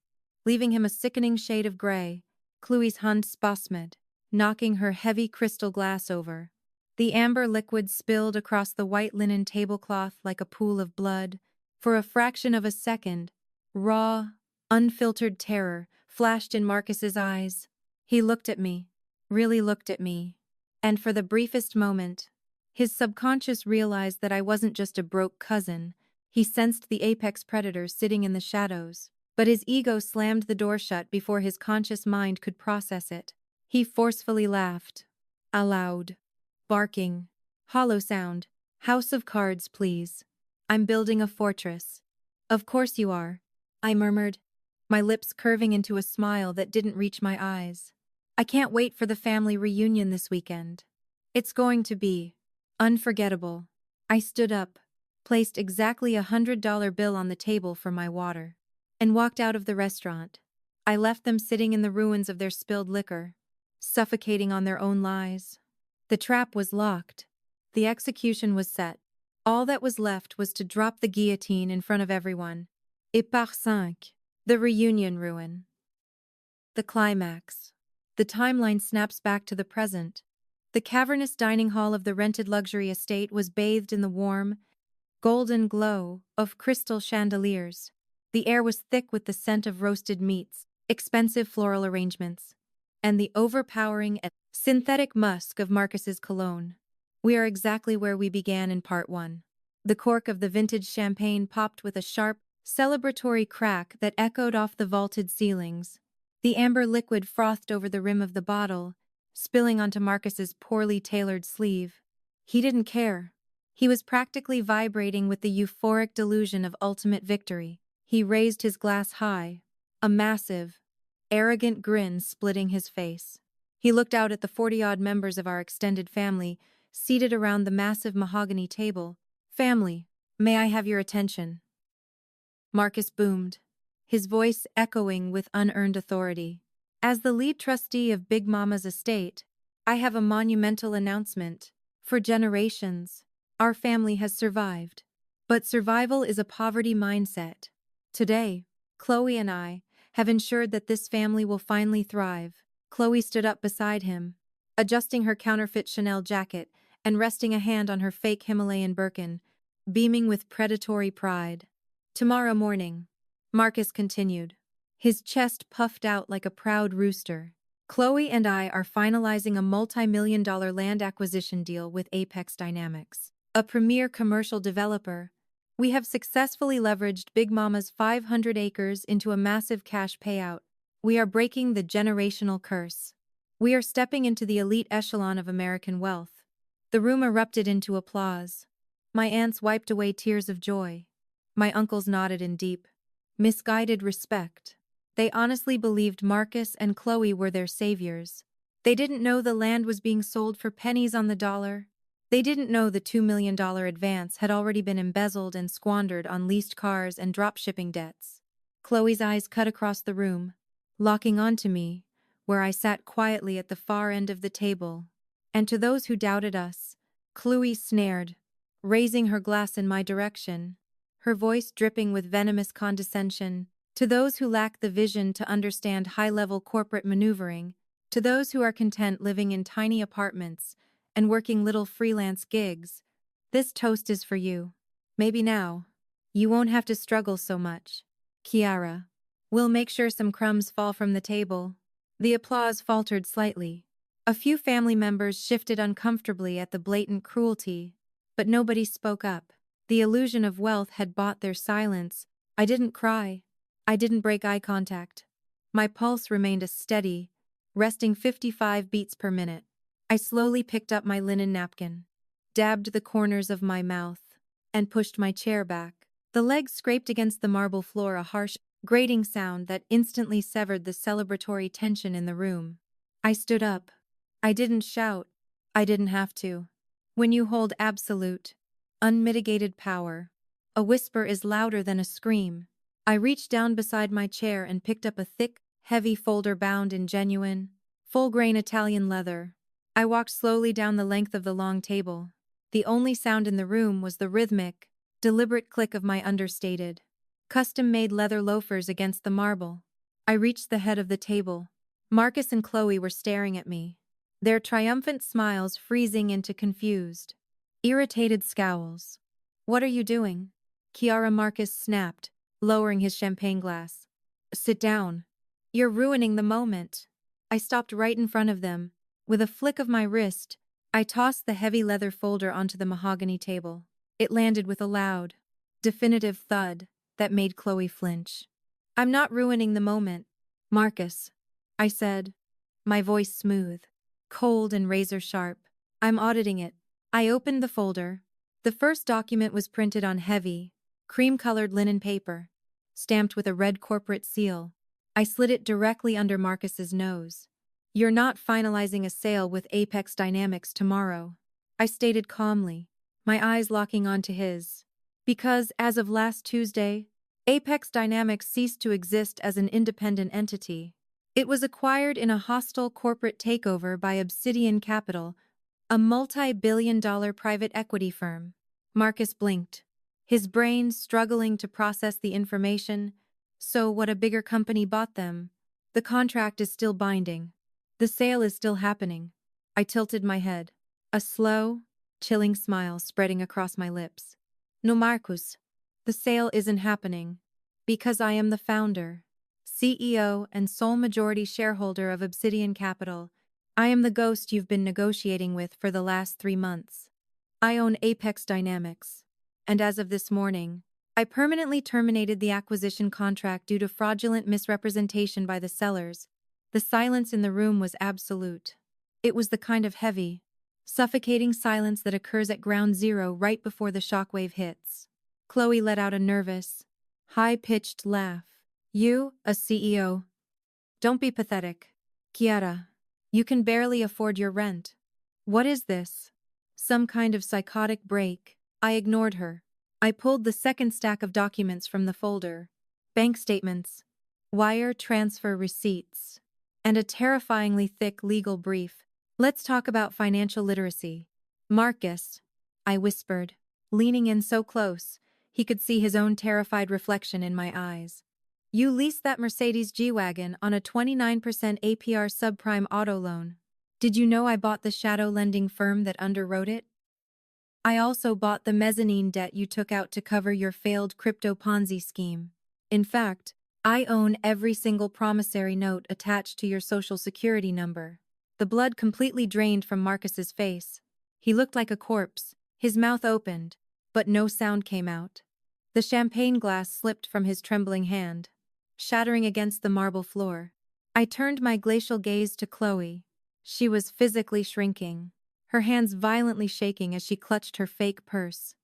leaving him a sickening shade of gray. Chloe's hand spasmed, knocking her heavy crystal glass over. The amber liquid spilled across the white linen tablecloth like a pool of blood. For a fraction of a second, raw, unfiltered terror flashed in Marcus's eyes. He looked at me, really looked at me, and for the briefest moment, his subconscious realized that I wasn't just a broke cousin. He sensed the apex predator sitting in the shadows, but his ego slammed the door shut before his conscious mind could process it. He forcefully laughed, aloud. Barking. Hollow sound. House of cards, please. I'm building a fortress. Of course you are, I murmured, my lips curving into a smile that didn't reach my eyes. I can't wait for the family reunion this weekend. It's going to be unforgettable. I stood up, placed exactly $100 bill on the table for my water, and walked out of the restaurant. I left them sitting in the ruins of their spilled liquor, suffocating on their own lies. The trap was locked. The execution was set. All that was left was to drop the guillotine in front of everyone. Et par cinq. The reunion ruin. The climax. The timeline snaps back to the present. The cavernous dining hall of the rented luxury estate was bathed in the warm, golden glow of crystal chandeliers. The air was thick with the scent of roasted meats, expensive floral arrangements, and the overpowering and synthetic musk of Marcus's cologne. We are exactly where we began in part 1. The cork of the vintage champagne popped with a sharp, celebratory crack that echoed off the vaulted ceilings. The amber liquid frothed over the rim of the bottle, spilling onto Marcus's poorly tailored sleeve. He didn't care. He was practically vibrating with the euphoric delusion of ultimate victory. He raised his glass high, a massive, arrogant grin splitting his face. He looked out at the 40-odd members of our extended family, seated around the massive mahogany table. "Family, may I have your attention?" Marcus boomed, his voice echoing with unearned authority. "As the lead trustee of Big Mama's estate, I have a monumental announcement. For generations, our family has survived. But survival is a poverty mindset. Today, Chloe and I have ensured that this family will finally thrive." Chloe stood up beside him, adjusting her counterfeit Chanel jacket and resting a hand on her fake Himalayan Birkin, beaming with predatory pride. "Tomorrow morning," Marcus continued, his chest puffed out like a proud rooster, "Chloe and I are finalizing a multi-million-dollar land acquisition deal with Apex Dynamics, a premier commercial developer. We have successfully leveraged Big Mama's 500 acres into a massive cash payout. We are breaking the generational curse. We are stepping into the elite echelon of American wealth." The room erupted into applause. My aunts wiped away tears of joy. My uncles nodded in deep, misguided respect. They honestly believed Marcus and Chloe were their saviors. They didn't know the land was being sold for pennies on the dollar. They didn't know the $2 million advance had already been embezzled and squandered on leased cars and drop-shipping debts. Chloe's eyes cut across the room, locking onto me, where I sat quietly at the far end of the table. And to those who doubted us, Chloe snared, raising her glass in my direction, her voice dripping with venomous condescension. To those who lack the vision to understand high-level corporate maneuvering, to those who are content living in tiny apartments and working little freelance gigs, this toast is for you. Maybe now, you won't have to struggle so much. Kiara. We'll make sure some crumbs fall from the table. The applause faltered slightly. A few family members shifted uncomfortably at the blatant cruelty, but nobody spoke up. The illusion of wealth had bought their silence. I didn't cry. I didn't break eye contact. My pulse remained a steady, resting 55 beats per minute. I slowly picked up my linen napkin, dabbed the corners of my mouth, and pushed my chair back. The legs scraped against the marble floor, a harsh, grating sound that instantly severed the celebratory tension in the room. I stood up. I didn't shout. I didn't have to. When you hold absolute, unmitigated power, a whisper is louder than a scream. I reached down beside my chair and picked up a thick, heavy folder bound in genuine, full-grain Italian leather. I walked slowly down the length of the long table. The only sound in the room was the rhythmic, deliberate click of my understated, custom-made leather loafers against the marble. I reached the head of the table. Marcus and Chloe were staring at me, their triumphant smiles freezing into confused, irritated scowls. "What are you doing?" Kiara Marcus snapped, lowering his champagne glass. "Sit down. You're ruining the moment." I stopped right in front of them. With a flick of my wrist, I tossed the heavy leather folder onto the mahogany table. It landed with a loud, definitive thud that made Chloe flinch. "I'm not ruining the moment, Marcus," I said, my voice smooth, cold and razor-sharp. "I'm auditing it." I opened the folder. The first document was printed on heavy, cream-colored linen paper, stamped with a red corporate seal. I slid it directly under Marcus's nose. "You're not finalizing a sale with Apex Dynamics tomorrow," I stated calmly, my eyes locking onto his. "Because, as of last Tuesday, Apex Dynamics ceased to exist as an independent entity. It was acquired in a hostile corporate takeover by Obsidian Capital, a multi-billion-dollar private equity firm." Marcus blinked, his brain struggling to process the information. "So what, a bigger company bought them? The contract is still binding." The sale is still happening. I tilted my head. A slow, chilling smile spreading across my lips. No, Marcus. The sale isn't happening. Because I am the founder, CEO, and sole majority shareholder of Obsidian Capital. I am the ghost you've been negotiating with for the last 3 months. I own Apex Dynamics. And as of this morning, I permanently terminated the acquisition contract due to fraudulent misrepresentation by the sellers. The silence in the room was absolute. It was the kind of heavy, suffocating silence that occurs at ground zero right before the shockwave hits. Chloe let out a nervous, high-pitched laugh. You, a CEO? Don't be pathetic. Kiara, you can barely afford your rent. What is this? Some kind of psychotic break. I ignored her. I pulled the second stack of documents from the folder. Bank statements, wire transfer receipts, and a terrifyingly thick legal brief. Let's talk about financial literacy. Marcus, I whispered, leaning in so close, he could see his own terrified reflection in my eyes. You leased that Mercedes G-Wagon on a 29% APR subprime auto loan. Did you know I bought the shadow lending firm that underwrote it? I also bought the mezzanine debt you took out to cover your failed crypto Ponzi scheme. In fact, I own every single promissory note attached to your social security number. The blood completely drained from Marcus's face. He looked like a corpse, his mouth opened, but no sound came out. The champagne glass slipped from his trembling hand, shattering against the marble floor. I turned my glacial gaze to Chloe. She was physically shrinking, her hands violently shaking as she clutched her fake purse.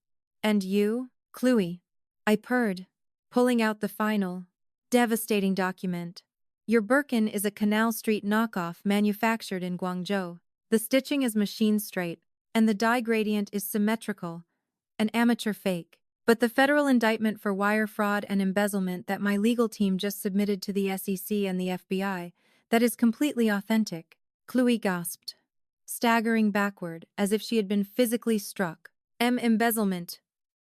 And you, Chloe? I purred, pulling out the final, devastating document. Your Birkin is a Canal Street knockoff manufactured in Guangzhou. The stitching is machine straight, and the dye gradient is symmetrical, an amateur fake. But the federal indictment for wire fraud and embezzlement that my legal team just submitted to the SEC and the FBI, that is completely authentic. Chloe gasped, staggering backward as if she had been physically struck. Embezzlement.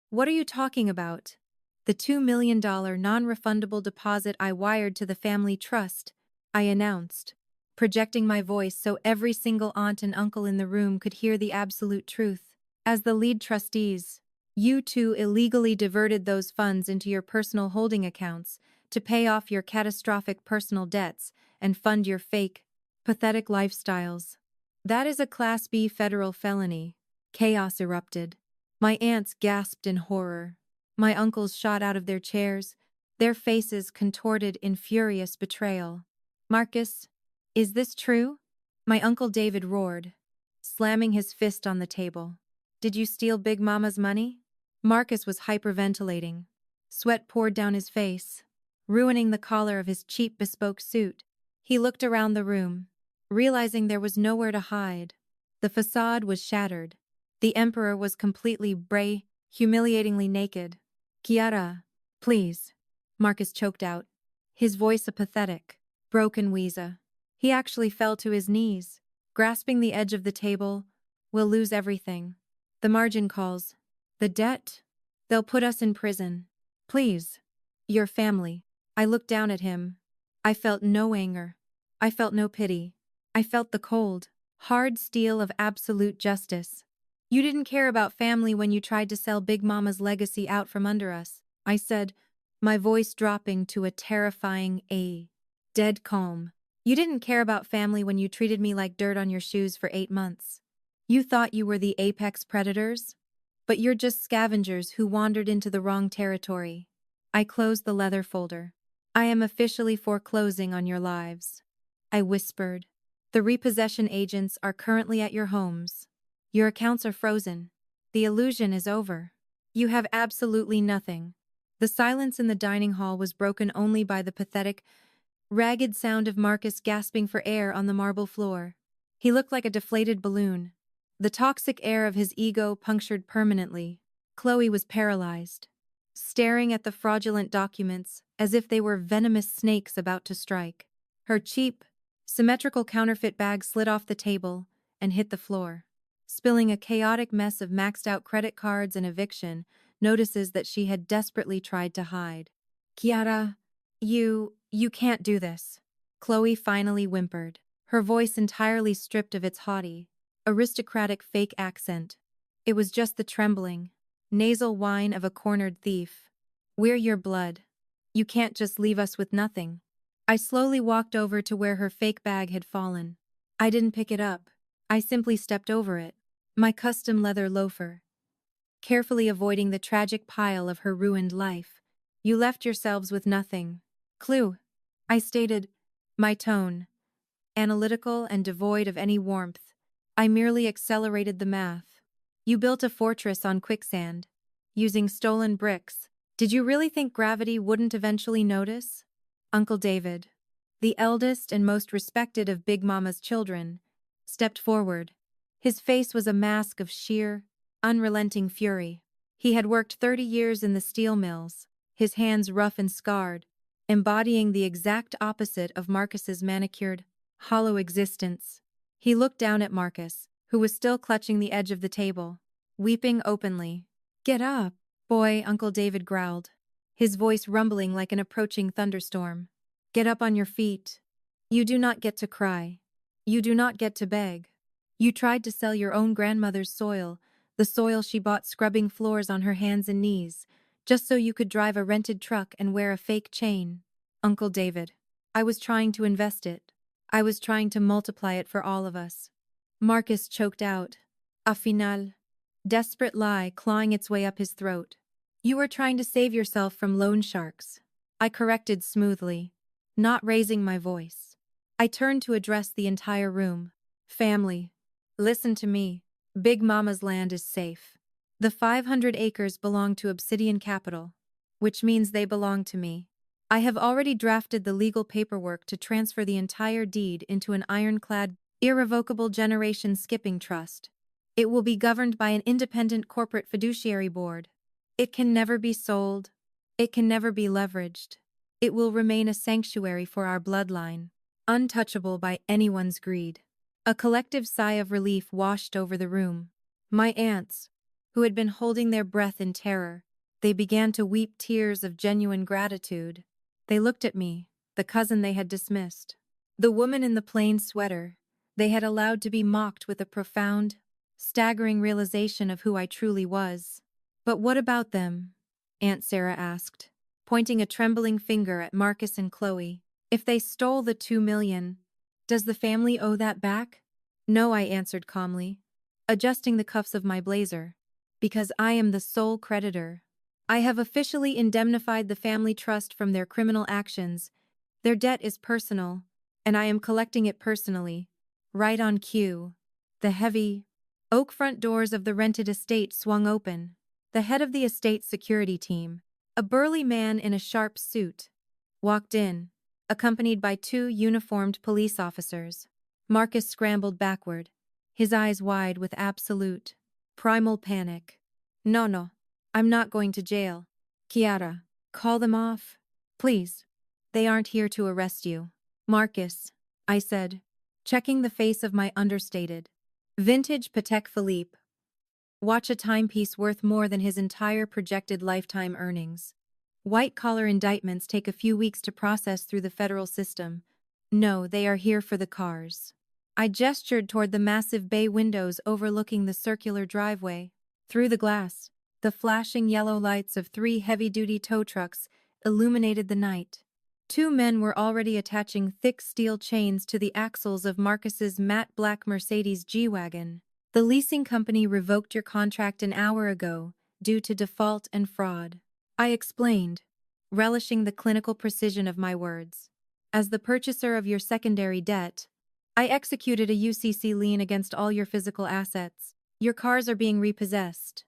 What are you talking about? The $2 million non-refundable deposit I wired to the family trust, I announced, projecting my voice so every single aunt and uncle in the room could hear the absolute truth. As the lead trustees, you two illegally diverted those funds into your personal holding accounts to pay off your catastrophic personal debts and fund your fake, pathetic lifestyles. That is a Class B federal felony. Chaos erupted. My aunts gasped in horror. My uncles shot out of their chairs, their faces contorted in furious betrayal. Marcus, is this true? My Uncle David roared, slamming his fist on the table. Did you steal Big Mama's money? Marcus was hyperventilating. Sweat poured down his face, ruining the collar of his cheap bespoke suit. He looked around the room, realizing there was nowhere to hide. The facade was shattered. The Emperor was completely humiliatingly naked. Kiara, please, Marcus choked out, his voice a pathetic, broken wheeze. He actually fell to his knees, grasping the edge of the table. We'll lose everything. The margin calls. The debt? They'll put us in prison. Please. Your family. I looked down at him. I felt no anger. I felt no pity. I felt the cold, hard steel of absolute justice. You didn't care about family when you tried to sell Big Mama's legacy out from under us, I said, my voice dropping to a terrifying dead calm. You didn't care about family when you treated me like dirt on your shoes for 8 months. You thought you were the apex predators? But you're just scavengers who wandered into the wrong territory. I closed the leather folder. I am officially foreclosing on your lives. I whispered. The repossession agents are currently at your homes. Your accounts are frozen. The illusion is over. You have absolutely nothing. The silence in the dining hall was broken only by the pathetic, ragged sound of Marcus gasping for air on the marble floor. He looked like a deflated balloon, the toxic air of his ego punctured permanently. Chloe was paralyzed, staring at the fraudulent documents as if they were venomous snakes about to strike. Her cheap, symmetrical counterfeit bag slid off the table and hit the floor, spilling a chaotic mess of maxed-out credit cards and eviction notices that she had desperately tried to hide. Kiara, you can't do this. Chloe finally whimpered, her voice entirely stripped of its haughty, aristocratic fake accent. It was just the trembling, nasal whine of a cornered thief. "We're your blood. You can't just leave us with nothing." I slowly walked over to where her fake bag had fallen. I didn't pick it up. I simply stepped over it. My custom leather loafer. Carefully avoiding the tragic pile of her ruined life. "You left yourselves with nothing. Clue," I stated, my tone analytical and devoid of any warmth. I merely accelerated the math. "You built a fortress on quicksand, using stolen bricks. Did you really think gravity wouldn't eventually notice?" Uncle David, the eldest and most respected of Big Mama's children, stepped forward. His face was a mask of sheer, unrelenting fury. He had worked 30 years in the steel mills, his hands rough and scarred, embodying the exact opposite of Marcus's manicured, hollow existence. He looked down at Marcus, who was still clutching the edge of the table, weeping openly. "Get up, boy," Uncle David growled, his voice rumbling like an approaching thunderstorm. "Get up on your feet. You do not get to cry. You do not get to beg. You tried to sell your own grandmother's soil, the soil she bought scrubbing floors on her hands and knees, just so you could drive a rented truck and wear a fake chain." "Uncle David, I was trying to invest it. I was trying to multiply it for all of us." Marcus choked out. "A final." Desperate lie clawing its way up his throat. "You were trying to save yourself from loan sharks." I corrected smoothly, not raising my voice. I turned to address the entire room. "Family, listen to me. Big Mama's land is safe. The 500 acres belong to Obsidian Capital, which means they belong to me. I have already drafted the legal paperwork to transfer the entire deed into an ironclad, irrevocable generation skipping trust. It will be governed by an independent corporate fiduciary board. It can never be sold. It can never be leveraged. It will remain a sanctuary for our bloodline, untouchable by anyone's greed." A collective sigh of relief washed over the room. My aunts, who had been holding their breath in terror, they began to weep tears of genuine gratitude. They looked at me, the cousin they had dismissed. The woman in the plain sweater they had allowed to be mocked with a profound, staggering realization of who I truly was. "But what about them?" Aunt Sarah asked, pointing a trembling finger at Marcus and Chloe. "If they stole the 2 million, does the family owe that back?" "No," I answered calmly, adjusting the cuffs of my blazer. "Because I am the sole creditor. I have officially indemnified the family trust from their criminal actions. Their debt is personal, and I am collecting it personally." Right on cue, the heavy, oak front doors of the rented estate swung open. The head of the estate security team, a burly man in a sharp suit, walked in, accompanied by 2 uniformed police officers. Marcus scrambled backward, his eyes wide with absolute, primal panic. "No, no, I'm not going to jail. Kiara, call them off. Please. They aren't here to arrest you." "Marcus," I said, checking the face of my understated, vintage Patek Philippe watch, a timepiece worth more than his entire projected lifetime earnings. "White-collar indictments take a few weeks to process through the federal system. No, they are here for the cars." I gestured toward the massive bay windows overlooking the circular driveway. Through the glass, the flashing yellow lights of 3 heavy-duty tow trucks illuminated the night. 2 men were already attaching thick steel chains to the axles of Marcus's matte black Mercedes G-Wagon. "The leasing company revoked your contract an hour ago due to default and fraud," I explained, relishing the clinical precision of my words. "As the purchaser of your secondary debt, I executed a UCC lien against all your physical assets. Your cars are being repossessed.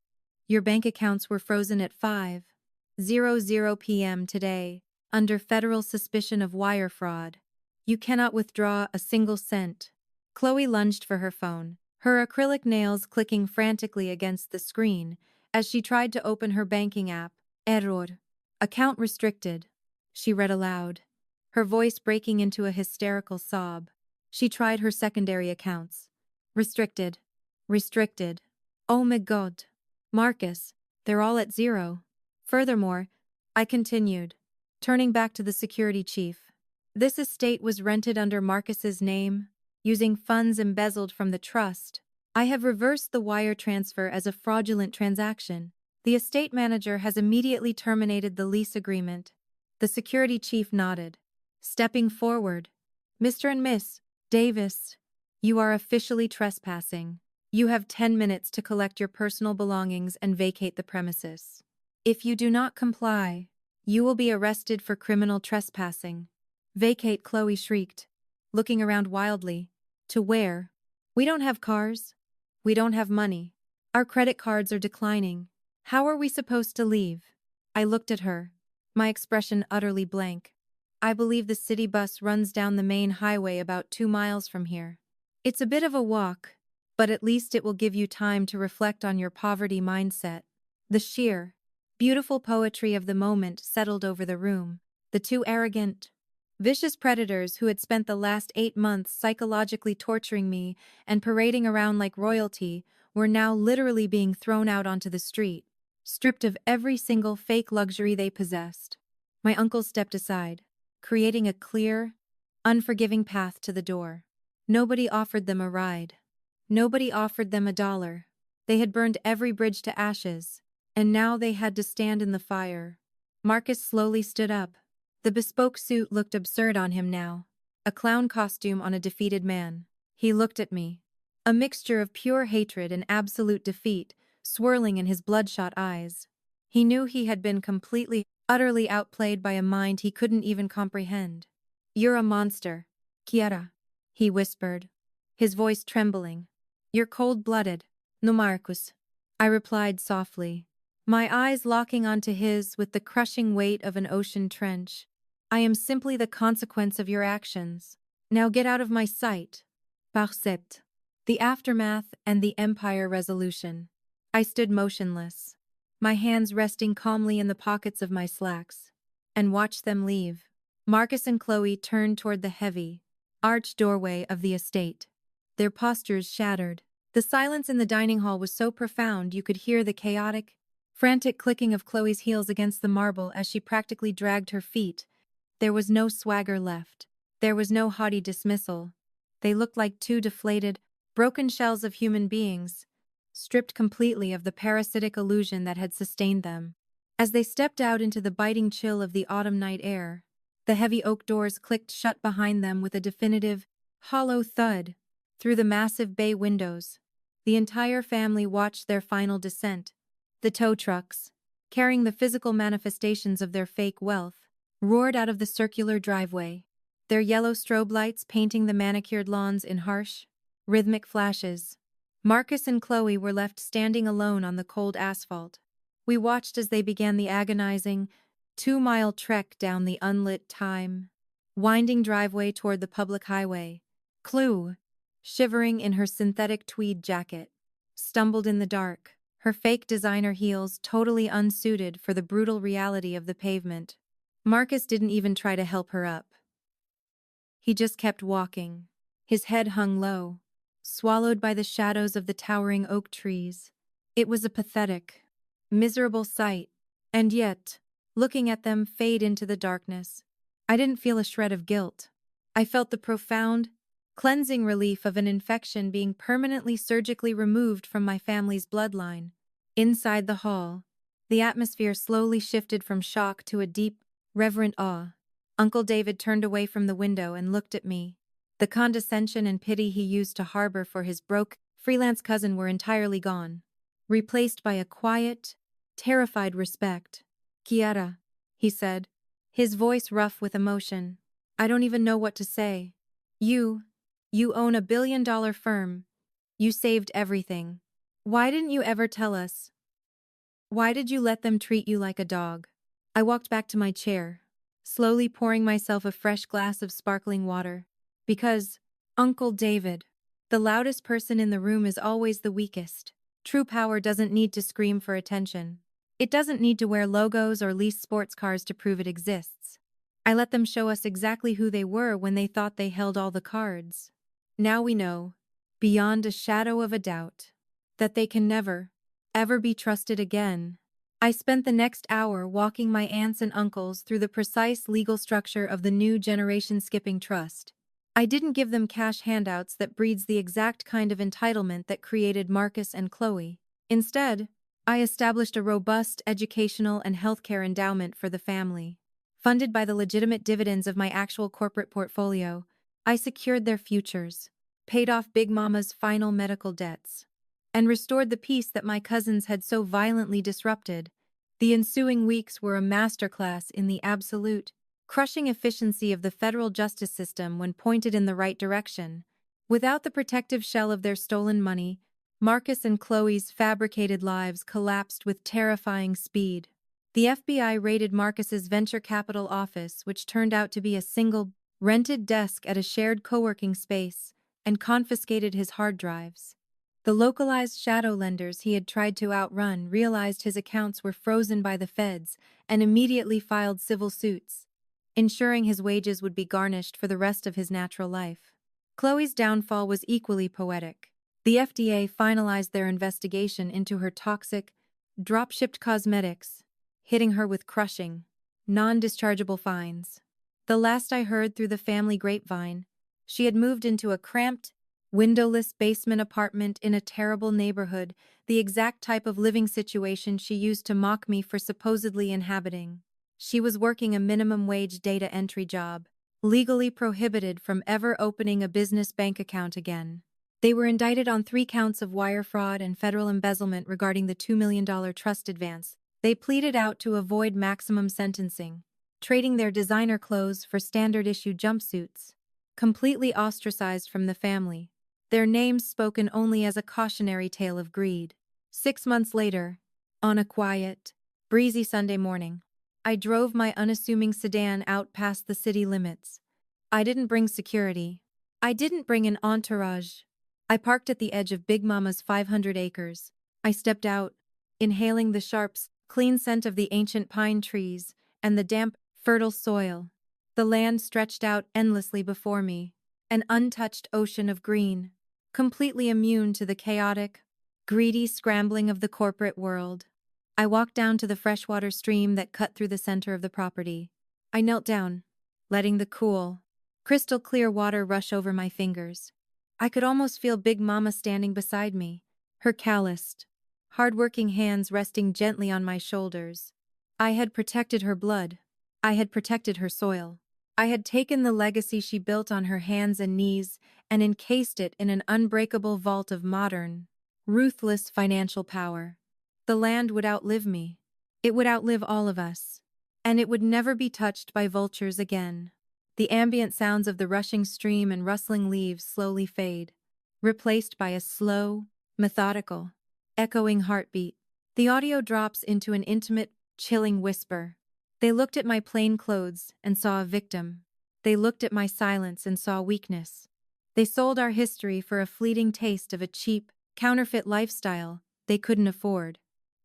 Your bank accounts were frozen at 5:00 p.m. today, under federal suspicion of wire fraud. You cannot withdraw a single cent." Chloe lunged for her phone, her acrylic nails clicking frantically against the screen as she tried to open her banking app. "Error. Account restricted," she read aloud, her voice breaking into a hysterical sob. She tried her secondary accounts. "Restricted. Restricted. Oh my God. Marcus, they're all at 0. Furthermore," I continued, turning back to the security chief, "this estate was rented under Marcus's name. using funds embezzled from the trust. I have reversed the wire transfer as a fraudulent transaction. The estate manager has immediately terminated the lease agreement. The security chief nodded. Stepping forward. Mr. and Miss Davis, you are officially trespassing. You have 10 minutes to collect your personal belongings and vacate the premises. If you do not comply, you will be arrested for criminal trespassing. Vacate, Chloe shrieked, looking around wildly. To where? We don't have cars. We don't have money. Our credit cards are declining. How are we supposed to leave? I looked at her, my expression utterly blank. I believe the city bus runs down the main highway about 2 miles from here. It's a bit of a walk, but at least it will give you time to reflect on your poverty mindset. The sheer, beautiful poetry of the moment settled over the room. The two arrogant, vicious predators who had spent the last 8 months psychologically torturing me and parading around like royalty were now literally being thrown out onto the street, stripped of every single fake luxury they possessed. My uncle stepped aside, creating a clear, unforgiving path to the door. Nobody offered them a ride. Nobody offered them $1. They had burned every bridge to ashes, and now they had to stand in the fire. Marcus slowly stood up. The bespoke suit looked absurd on him now, a clown costume on a defeated man. He looked at me, a mixture of pure hatred and absolute defeat swirling in his bloodshot eyes. He knew he had been completely, utterly outplayed by a mind he couldn't even comprehend. You're a monster, Chiara, he whispered, his voice trembling. You're cold-blooded. No, Marcus, I replied softly, my eyes locking onto his with the crushing weight of an ocean trench. I am simply the consequence of your actions. Now get out of my sight. Parcept. The aftermath and the Empire resolution. I stood motionless, my hands resting calmly in the pockets of my slacks, and watched them leave. Marcus and Chloe turned toward the heavy, arched doorway of the estate, their postures shattered. The silence in the dining hall was so profound you could hear the chaotic, frantic clicking of Chloe's heels against the marble as she practically dragged her feet. There was no swagger left. There was no haughty dismissal. They looked like two deflated, broken shells of human beings, stripped completely of the parasitic illusion that had sustained them. As they stepped out into the biting chill of the autumn night air, the heavy oak doors clicked shut behind them with a definitive, hollow thud. Through the massive bay windows, the entire family watched their final descent. The tow trucks, carrying the physical manifestations of their fake wealth, roared out of the circular driveway, their yellow strobe lights painting the manicured lawns in harsh, rhythmic flashes. Marcus and Chloe were left standing alone on the cold asphalt. We watched as they began the agonizing, 2-mile trek down the unlit winding driveway toward the public highway. Chloe, shivering in her synthetic tweed jacket, stumbled in the dark, her fake designer heels totally unsuited for the brutal reality of the pavement. Marcus didn't even try to help her up. He just kept walking, his head hung low, swallowed by the shadows of the towering oak trees. It was a pathetic, miserable sight, and yet, looking at them fade into the darkness, I didn't feel a shred of guilt. I felt the profound, cleansing relief of an infection being permanently surgically removed from my family's bloodline. Inside the hall, the atmosphere slowly shifted from shock to a deep, reverent awe. Uncle David turned away from the window and looked at me. The condescension and pity he used to harbor for his broke, freelance cousin were entirely gone, replaced by a quiet, terrified respect. Chiara, he said, his voice rough with emotion. I don't even know what to say. You own a billion-dollar firm. You saved everything. Why didn't you ever tell us? Why did you let them treat you like a dog? I walked back to my chair, slowly pouring myself a fresh glass of sparkling water. Because, Uncle David, the loudest person in the room is always the weakest. True power doesn't need to scream for attention. It doesn't need to wear logos or lease sports cars to prove it exists. I let them show us exactly who they were when they thought they held all the cards. Now we know, beyond a shadow of a doubt, that they can never, ever be trusted again. I spent the next hour walking my aunts and uncles through the precise legal structure of the new generation skipping trust. I didn't give them cash handouts that breeds the exact kind of entitlement that created Marcus and Chloe. Instead, I established a robust educational and healthcare endowment for the family. Funded by the legitimate dividends of my actual corporate portfolio, I secured their futures, paid off Big Mama's final medical debts, and restored the peace that my cousins had so violently disrupted. The ensuing weeks were a masterclass in the absolute, crushing efficiency of the federal justice system when pointed in the right direction. Without the protective shell of their stolen money, Marcus and Chloe's fabricated lives collapsed with terrifying speed. The FBI raided Marcus's venture capital office, which turned out to be a single, rented desk at a shared co-working space, and confiscated his hard drives. The localized shadow lenders he had tried to outrun realized his accounts were frozen by the feds and immediately filed civil suits, ensuring his wages would be garnished for the rest of his natural life. Chloe's downfall was equally poetic. The FDA finalized their investigation into her toxic, drop-shipped cosmetics, hitting her with crushing, non-dischargeable fines. The last I heard through the family grapevine, she had moved into a cramped, windowless basement apartment in a terrible neighborhood, the exact type of living situation she used to mock me for supposedly inhabiting. She was working a minimum wage data entry job, legally prohibited from ever opening a business bank account again. They were indicted on 3 counts of wire fraud and federal embezzlement regarding the $2 million trust advance. They pleaded out to avoid maximum sentencing, trading their designer clothes for standard-issue jumpsuits. Completely ostracized from the family, their names spoken only as a cautionary tale of greed. 6 months later, on a quiet, breezy Sunday morning, I drove my unassuming sedan out past the city limits. I didn't bring security. I didn't bring an entourage. I parked at the edge of Big Mama's 500 acres. I stepped out, inhaling the sharp, clean scent of the ancient pine trees and the damp, fertile soil. The land stretched out endlessly before me, an untouched ocean of green, completely immune to the chaotic, greedy scrambling of the corporate world. I walked down to the freshwater stream that cut through the center of the property. I knelt down, letting the cool, crystal clear water rush over my fingers. I could almost feel Big Mama standing beside me, her calloused, hard-working hands resting gently on my shoulders. I had protected her blood. I had protected her soil. I had taken the legacy she built on her hands and knees and encased it in an unbreakable vault of modern, ruthless financial power. The land would outlive me. It would outlive all of us. And it would never be touched by vultures again. The ambient sounds of the rushing stream and rustling leaves slowly fade, replaced by a slow, methodical, echoing heartbeat. The audio drops into an intimate, chilling whisper. They looked at my plain clothes and saw a victim. They looked at my silence and saw weakness. They sold our history for a fleeting taste of a cheap, counterfeit lifestyle they couldn't afford.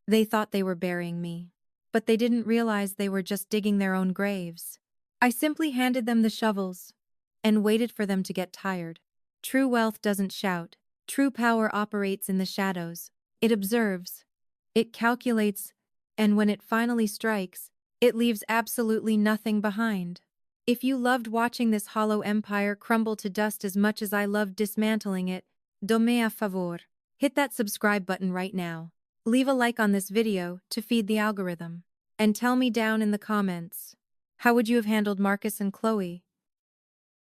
They thought they were burying me, but they didn't realize they were just digging their own graves. I simply handed them the shovels and waited for them to get tired. True wealth doesn't shout. True power operates in the shadows. It observes. It calculates, and when it finally strikes, it leaves absolutely nothing behind. If you loved watching this hollow empire crumble to dust as much as I loved dismantling it, dame a favor. Hit that subscribe button right now. Leave a like on this video to feed the algorithm. And tell me down in the comments, how would you have handled Marcus and Chloe?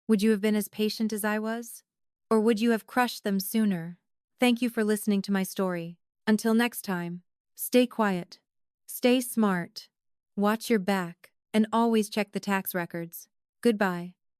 Would you have been as patient as I was? Or would you have crushed them sooner? Thank you for listening to my story. Until next time, stay quiet, stay smart, watch your back, and always check the tax records. Goodbye.